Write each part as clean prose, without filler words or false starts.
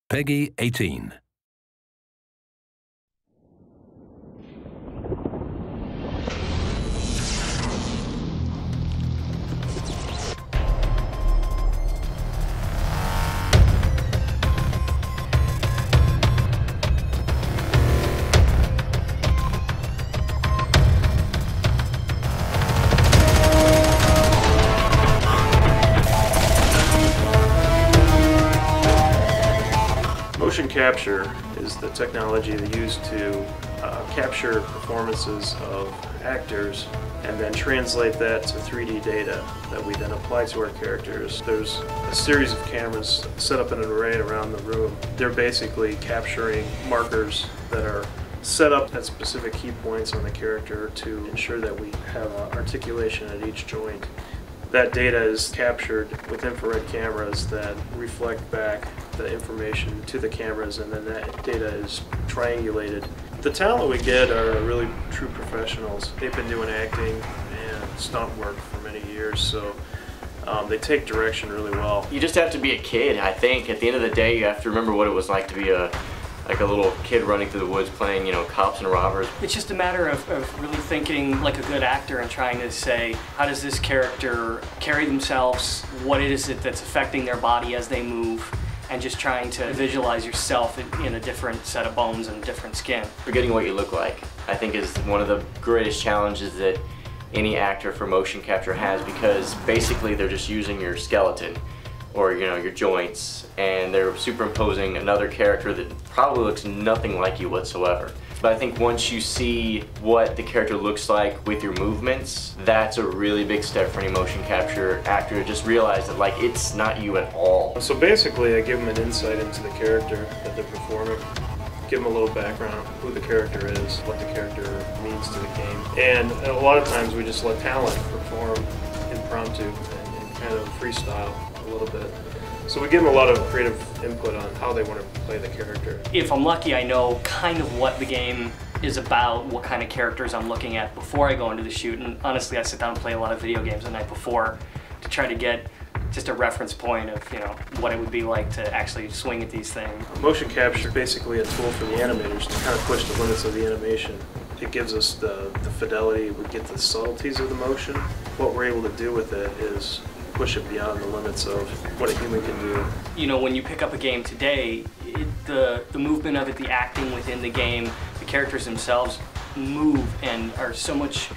Peggy 18. Motion capture is the technology they use to capture performances of actors and then translate that to 3D data that we then apply to our characters. There's a series of cameras set up in an array around the room. They're basically capturing markers that are set up at specific key points on the character to ensure that we have articulation at each joint. That data is captured with infrared cameras that reflect back the information to the cameras, and then that data is triangulated. The talent we get are really true professionals. They've been doing acting and stunt work for many years, so they take direction really well. You just have to be a kid, I think. At the end of the day, you have to remember what it was like to be a little kid running through the woods playing, you know, cops and robbers. It's just a matter of really thinking like a good actor and trying to say, how does this character carry themselves, what it is that's affecting their body as they move, and just trying to visualize yourself in a different set of bones and different skin. Forgetting what you look like, I think, is one of the greatest challenges that any actor for motion capture has, because basically they're just using your skeleton or, you know, your joints, and they're superimposing another character that probably looks nothing like you whatsoever. But I think once you see what the character looks like with your movements, that's a really big step for any motion capture actor to just realize that, like, it's not you at all. So basically I give them an insight into the character that they're performing, give them a little background on who the character is, what the character means to the game. And a lot of times we just let talent perform impromptu and kind of freestyle a little bit. So we give them a lot of creative input on how they want to play the character. If I'm lucky, I know kind of what the game is about, what kind of characters I'm looking at before I go into the shoot. And honestly, I sit down and play a lot of video games the night before to try to get just a reference point of, you know, what it would be like to actually swing at these things. Motion capture is basically a tool for the animators to kind of push the limits of the animation. It gives us the fidelity, we get the subtleties of the motion. What we're able to do with it is push it beyond the limits of what a human can do. You know, when you pick up a game today, the movement of it, the acting within the game, the characters themselves move and are so much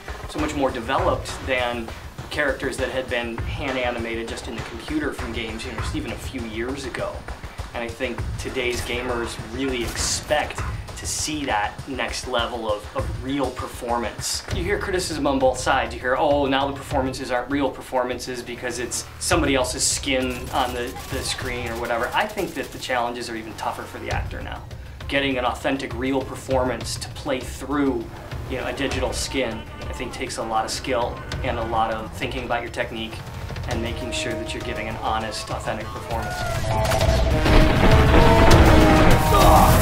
more developed than characters that had been hand animated just in the computer from games, you know, just even a few years ago. And I think today's gamers really expect to see that next level of real performance. You hear criticism on both sides. You hear, oh, now the performances aren't real performances because it's somebody else's skin on the screen or whatever. I think that the challenges are even tougher for the actor now. Getting an authentic, real performance to play through, you know, a digital skin, I think takes a lot of skill and a lot of thinking about your technique and making sure that you're giving an honest, authentic performance. Oh!